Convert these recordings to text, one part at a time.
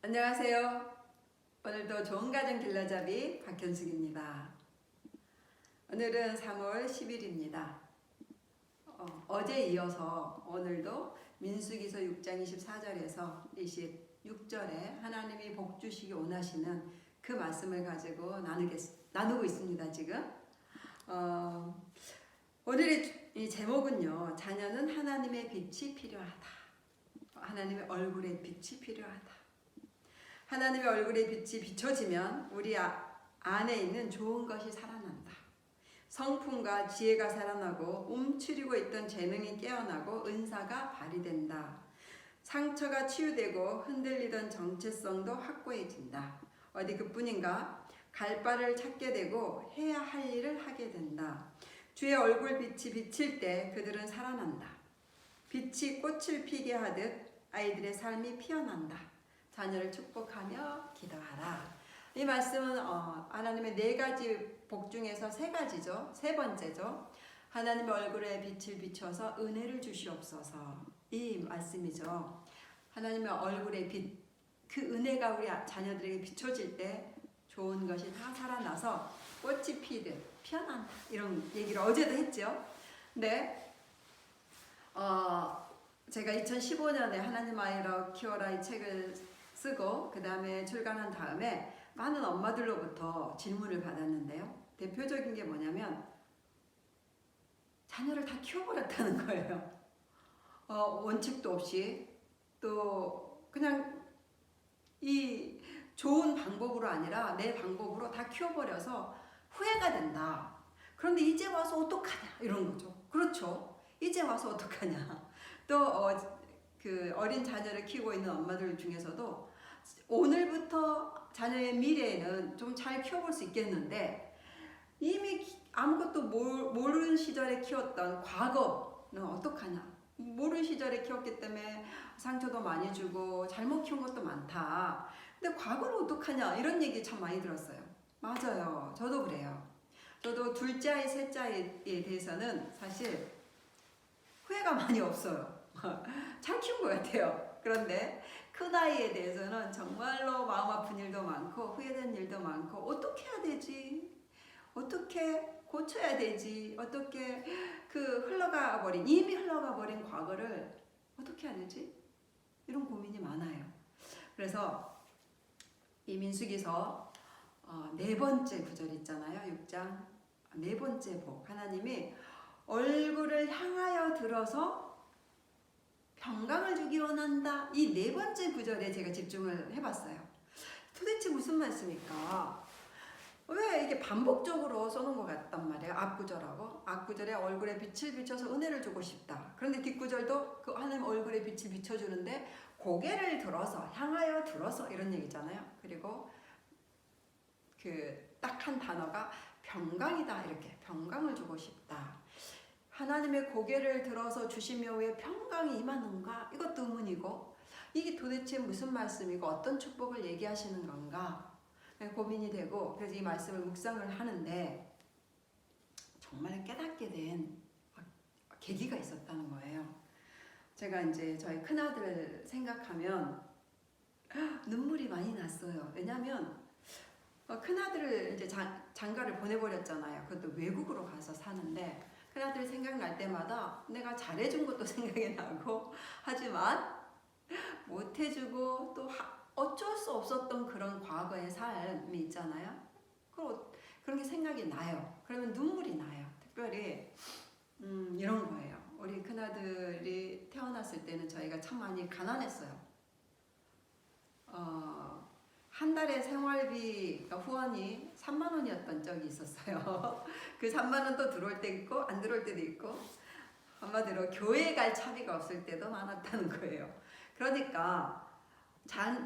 안녕하세요. 오늘도 좋은 가정 길러잡이 박현숙입니다. 오늘은 3월 10일입니다. 어제 이어서 오늘도 민수기서 6장 24절에서 26절에 하나님이 복 주시기 원하시는 그 말씀을 가지고 나누고 있습니다. 지금 오늘의 이 제목은요, 자녀는 하나님의 빛이 필요하다. 하나님의 얼굴의 빛이 필요하다. 하나님의 얼굴의 빛이 비춰지면 우리 안에 있는 좋은 것이 살아난다. 성품과 지혜가 살아나고 움츠리고 있던 재능이 깨어나고 은사가 발휘된다. 상처가 치유되고 흔들리던 정체성도 확고해진다. 어디 그뿐인가? 갈 바를 찾게 되고 해야 할 일을 하게 된다. 주의 얼굴 빛이 비칠 때 그들은 살아난다. 빛이 꽃을 피게 하듯 아이들의 삶이 피어난다. 자녀를 축복하며 기도하라. 이 말씀은 하나님의 4가지 복 중에서 3가지죠. 3번째죠. 하나님의 얼굴에 빛을 비춰서 은혜를 주시옵소서. 이 말씀이죠. 하나님의 얼굴에 빛, 그 은혜가 우리 자녀들에게 비춰질 때 좋은 것이 다 살아나서 꽃이 피듯 피어난다. 이런 얘기를 어제도 했죠. 근데 제가 2015년에 하나님 아이로 키워라 이 책을 쓰고 그 다음에 출간한 다음에 많은 엄마들로부터 질문을 받았는데요. 대표적인 게 뭐냐면 자녀를 다 키워버렸다는 거예요. 원칙도 없이 또 그냥 이 좋은 방법으로 아니라 내 방법으로 다 키워버려서 후회가 된다. 그런데 이제 와서 어떡하냐 이런 거죠. 그렇죠. 이제 와서 어떡하냐. 또 그 어린 자녀를 키우고 있는 엄마들 중에서도 오늘부터 자녀의 미래에는 좀 잘 키워볼 수 있겠는데 이미 아무것도 모르는 시절에 키웠던 과거는 어떡하냐. 모르는 시절에 키웠기 때문에 상처도 많이 주고 잘못 키운 것도 많다. 근데 과거는 어떡하냐 이런 얘기 참 많이 들었어요. 맞아요. 저도 그래요. 저도 둘째 아이, 셋째 아이에 대해서는 사실 후회가 많이 없어요. 잘 키운 것 같아요. 그런데 큰 아이에 대해서는 정말로 마음 아픈 일도 많고 후회된 일도 많고 어떻게 해야 되지? 어떻게 고쳐야 되지? 어떻게 이미 흘러가 버린 과거를 어떻게 해야 되지? 이런 고민이 많아요. 그래서 이 민수기서 4번째 구절 있잖아요. 6장 4번째 복. 하나님이 얼굴을 향하여 들어서 평강을 주기 원한다. 이 4번째 구절에 제가 집중을 해봤어요. 도대체 무슨 말씀일까? 왜 이게 반복적으로 써놓은 것 같단 말이에요. 앞구절하고 앞구절에 얼굴에 빛을 비춰서 은혜를 주고 싶다. 그런데 뒷구절도 그 하나님 얼굴에 빛을 비춰주는데 고개를 들어서 향하여 들어서 이런 얘기잖아요. 그리고 그 딱 한 단어가 평강이다. 이렇게 평강을 주고 싶다. 하나님의 고개를 들어서 주시며 왜 평강이 임하는가? 이것도 의문이고 이게 도대체 무슨 말씀이고 어떤 축복을 얘기하시는 건가? 고민이 되고 그래서 이 말씀을 묵상을 하는데 정말 깨닫게 된 계기가 있었다는 거예요. 제가 이제 저희 큰아들 생각하면 눈물이 많이 났어요. 왜냐하면 큰아들을 이제 장가를 보내버렸잖아요. 그것도 외국으로 가서 사는데 큰아들 생각날 때마다 내가 잘해준 것도 생각이 나고 하지만 못해주고 또 어쩔 수 없었던 그런 과거의 삶이 있잖아요. 그런 게 생각이 나요. 그러면 눈물이 나요. 특별히 이런 거예요. 우리 큰아들이 태어났을 때는 저희가 참 많이 가난했어요. 한 달에 생활비 후원이 3만 원이었던 적이 있었어요. 그 3만 원도 들어올 때 있고 안 들어올 때도 있고 한마디로 교회 갈 차비가 없을 때도 많았다는 거예요. 그러니까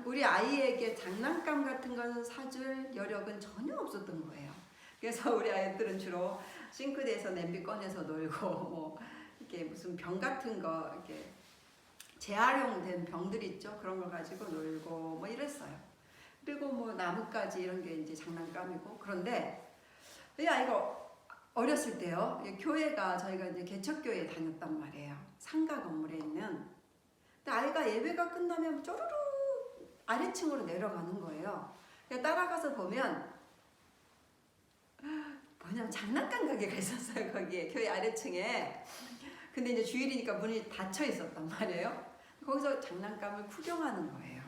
우리 아이에게 장난감 같은 건 사줄 여력은 전혀 없었던 거예요. 그래서 우리 아이들은 주로 싱크대에서 냄비 꺼내서 놀고 뭐 이렇게 무슨 병 같은 거 이렇게 재활용된 병들 있죠. 그런 걸 가지고 놀고 뭐 이랬어요. 그리고 뭐 나뭇가지 이런 게 이제 장난감이고. 그런데 이 아이가 어렸을 때요. 교회가 저희가 이제 개척교회에 다녔단 말이에요. 상가 건물에 있는. 근데 아이가 예배가 끝나면 쪼르르 아래층으로 내려가는 거예요. 따라가서 보면 뭐냐면 장난감 가게가 있었어요. 거기에 교회 아래층에. 근데 이제 주일이니까 문이 닫혀 있었단 말이에요. 거기서 장난감을 구경하는 거예요.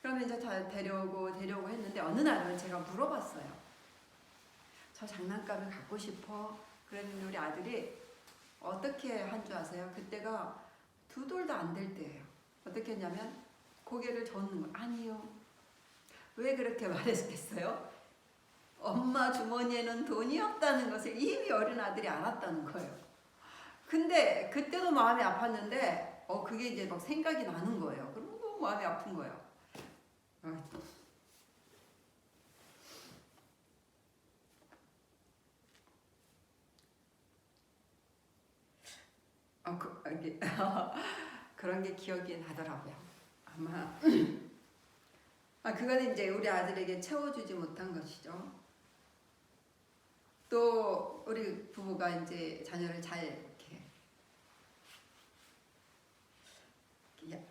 그러면 이제 다 데려오고 했는데 어느 날은 제가 물어봤어요. 저 장난감을 갖고 싶어. 그랬는데 우리 아들이 어떻게 한 줄 아세요? 그때가 2돌도 안 될 때예요. 어떻게 했냐면 고개를 저는 거 아니요. 왜 그렇게 말했겠어요? 엄마 주머니에는 돈이 없다는 것을 이미 어린 아들이 알았다는 거예요. 근데 그때도 마음이 아팠는데 그게 이제 막 생각이 나는 거예요. 그럼 너무 마음이 아픈 거예요. 그런 게 기억이 나더라고요. 아마 그거는 이제 우리 아들에게 채워주지 못한 것이죠. 또 우리 부부가 이제 자녀를 잘 이렇게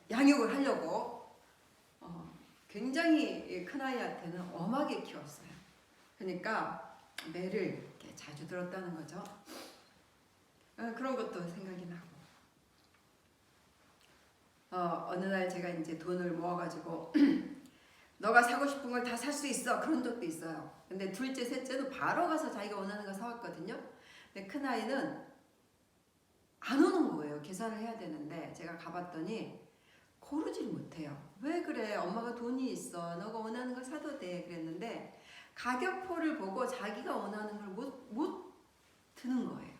양육을 하려고 굉장히 큰아이한테는 엄하게 키웠어요. 그러니까 매를 이렇게 자주 들었다는 거죠. 그런 것도 생각이 나고 어느 날 제가 이제 돈을 모아가지고 너가 사고 싶은 걸 다 살 수 있어. 그런 적도 있어요. 근데 둘째, 셋째는 바로 가서 자기가 원하는 거 사왔거든요. 근데 큰아이는 안 오는 거예요. 계산을 해야 되는데 제가 가봤더니 고르질 못해요. 왜 그래? 엄마가 돈이 있어. 너가 원하는 걸 사도 돼. 그랬는데 가격표를 보고 자기가 원하는 걸 못 드는 거예요.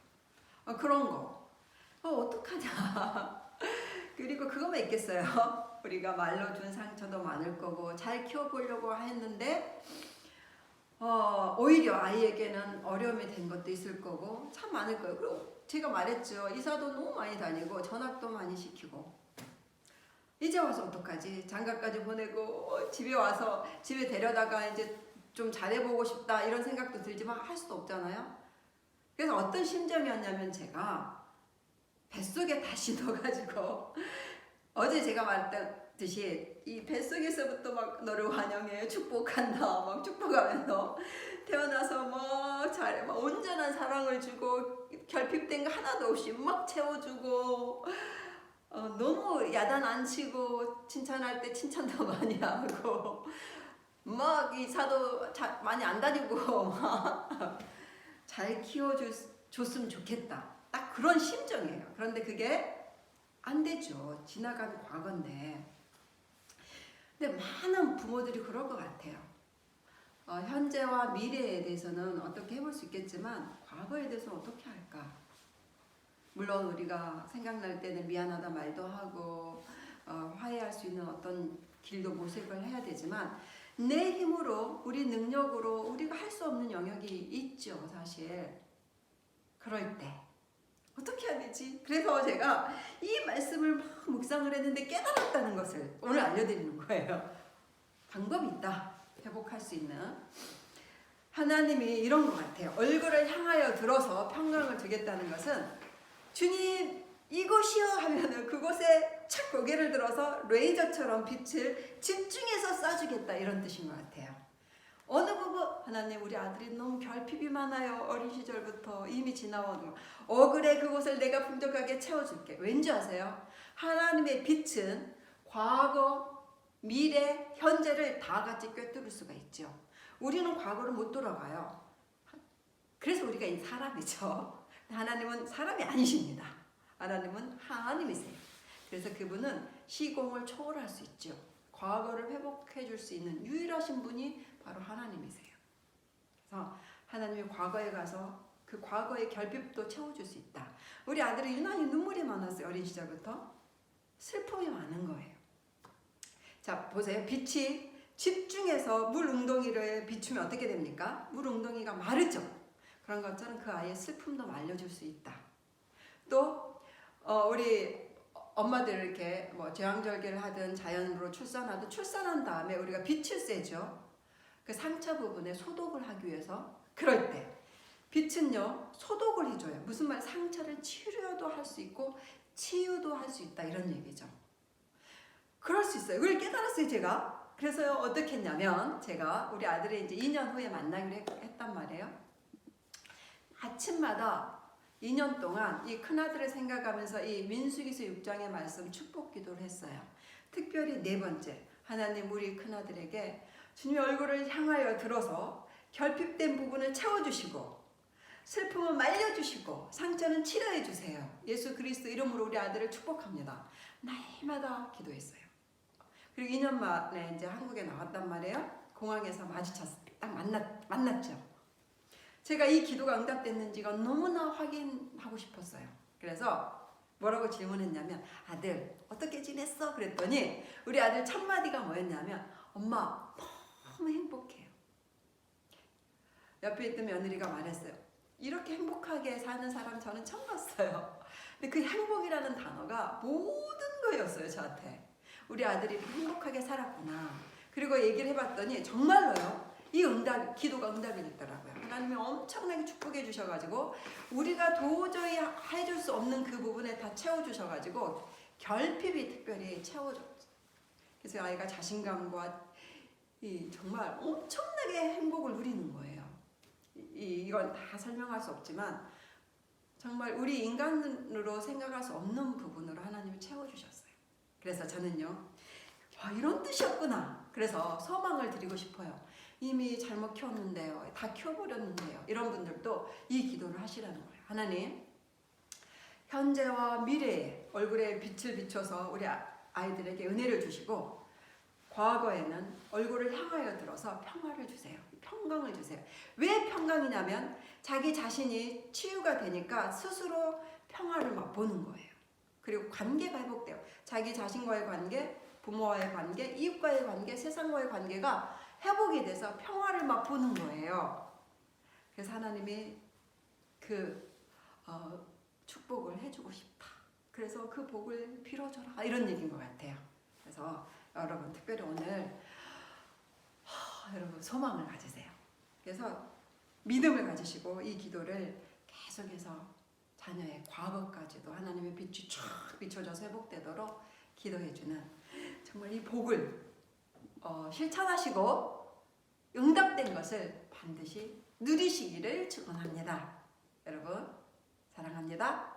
그런 거. 어떡하냐. 그리고 그거만 있겠어요. 우리가 말로 준 상처도 많을 거고 잘 키워보려고 했는데 오히려 아이에게는 어려움이 된 것도 있을 거고 참 많을 거예요. 그리고 제가 말했죠. 이사도 너무 많이 다니고 전학도 많이 시키고 이제 와서 어떡하지? 장가까지 보내고 집에 와서 집에 데려다가 이제 좀 잘해보고 싶다 이런 생각도 들지만 할 수도 없잖아요. 그래서 어떤 심정이었냐면 제가 뱃속에 다시 넣어가지고 어제 제가 말했듯이 이 뱃속에서부터 막 너를 환영해 축복한다 막 축복하면서 태어나서 막 온전한 사랑을 주고 결핍된 거 하나도 없이 막 채워주고 너무 야단 안 치고 칭찬할 때 칭찬도 많이 하고 막 이사도 많이 안 다니고 막 잘 키워줬으면 좋겠다. 딱 그런 심정이에요. 그런데 그게 안 되죠. 지나간 과거인데. 근데 많은 부모들이 그럴 것 같아요. 현재와 미래에 대해서는 어떻게 해볼 수 있겠지만 과거에 대해서는 어떻게 할까? 물론 우리가 생각날 때는 미안하다 말도 하고 화해할 수 있는 어떤 길도 모색을 해야 되지만 내 힘으로 우리 능력으로 우리가 할 수 없는 영역이 있죠. 사실. 그럴 때 어떻게 해야 되지? 그래서 제가 이 말씀을 막 묵상을 했는데 깨달았다는 것을 오늘 알려드리는 거예요. 방법이 있다. 회복할 수 있는. 하나님이 이런 것 같아요. 얼굴을 향하여 들어서 평강을 주겠다는 것은 주님 이곳이요 하면은 그곳에 착 고개를 들어서 레이저처럼 빛을 집중해서 쏴주겠다 이런 뜻인 것 같아요. 어느 부분 하나님 우리 아들이 너무 결핍이 많아요. 어린 시절부터 이미 지나온 그래 그곳을 내가 풍족하게 채워줄게. 왠지 아세요? 하나님의 빛은 과거, 미래, 현재를 다 같이 꿰뚫을 수가 있죠. 우리는 과거를 못 돌아가요. 그래서 우리가 이 사람이죠. 하나님은 사람이 아니십니다. 하나님은 하나님이세요. 그래서 그분은 시공을 초월할 수 있죠. 과거를 회복해 줄 수 있는 유일하신 분이 바로 하나님이세요. 그래서 하나님이 과거에 가서 그 과거의 결핍도 채워줄 수 있다. 우리 아들이 유난히 눈물이 많았어요. 어린 시절부터. 슬픔이 많은 거예요. 자 보세요. 빛이 집중해서 물 웅덩이를 비추면 어떻게 됩니까? 물 웅덩이가 마르죠. 그런 것처럼 그 아이의 슬픔도 말려줄 수 있다. 또 우리 엄마들 이렇게 제왕절개를 하든 자연으로 출산하든 출산한 다음에 우리가 빛을 쐬죠. 그 상처 부분에 소독을 하기 위해서 그럴 때 빛은요 소독을 해줘요. 무슨 말? 상처를 치료도 할 수 있고 치유도 할 수 있다 이런 얘기죠. 그럴 수 있어요. 그걸 깨달았어요, 제가. 그래서 어떻게 했냐면 제가 우리 아들을 이제 2년 후에 만나기로 했단 말이에요. 아침마다 2년 동안 이 큰아들을 생각하면서 이 민수기서 6장의 말씀 축복 기도를 했어요. 특별히 네 번째, 하나님 우리 큰아들에게 주님의 얼굴을 향하여 들어서 결핍된 부분을 채워주시고 슬픔은 말려주시고 상처는 치료해 주세요. 예수 그리스도 이름으로 우리 아들을 축복합니다. 날마다 기도했어요. 그리고 2년 만에 이제 한국에 나왔단 말이에요. 공항에서 마주쳤어요. 딱 만났죠. 제가 이 기도가 응답됐는지가 너무나 확인하고 싶었어요. 그래서 뭐라고 질문했냐면 아들 어떻게 지냈어? 그랬더니 우리 아들 첫 마디가 뭐였냐면 엄마 너무 행복해요. 옆에 있던 며느리가 말했어요. 이렇게 행복하게 사는 사람 저는 처음 봤어요. 근데 그 행복이라는 단어가 모든 거였어요, 저한테. 우리 아들이 행복하게 살았구나. 그리고 얘기를 해봤더니 정말로요. 이 기도가 응답이 됐더라고요. 하나님이 엄청나게 축복해 주셔가지고 우리가 도저히 해줄 수 없는 그 부분에 다 채워주셔가지고 결핍이 특별히 채워졌죠. 그래서 아이가 자신감과 정말 엄청나게 행복을 누리는 거예요. 이건 다 설명할 수 없지만 정말 우리 인간으로 생각할 수 없는 부분으로 하나님이 채워주셨어요. 그래서 저는요, 이런 뜻이었구나. 그래서 소망을 드리고 싶어요. 이미 잘못 키웠는데요, 다 키워버렸는데요, 이런 분들도 이 기도를 하시라는 거예요. 하나님, 현재와 미래에 얼굴에 빛을 비춰서 우리 아이들에게 은혜를 주시고 과거에는 얼굴을 향하여 들어서 평화를 주세요. 평강을 주세요. 왜 평강이냐면 자기 자신이 치유가 되니까 스스로 평화를 맛보는 거예요. 그리고 관계가 회복돼요. 자기 자신과의 관계, 부모와의 관계, 이웃과의 관계, 세상과의 관계가 회복이 돼서 평화를 맛보는 거예요. 그래서 하나님이 축복을 해주고 싶다. 그래서 그 복을 빌어줘라. 이런 얘기인 것 같아요. 그래서 여러분 특별히 오늘 여러분 소망을 가지세요. 그래서 믿음을 가지시고 이 기도를 계속해서 자녀의 과거까지도 하나님의 빛이 쫙 비춰져서 회복되도록 기도해주는 정말 이 복을 실천하시고 응답된 것을 반드시 누리시기를 축원합니다. 여러분 사랑합니다.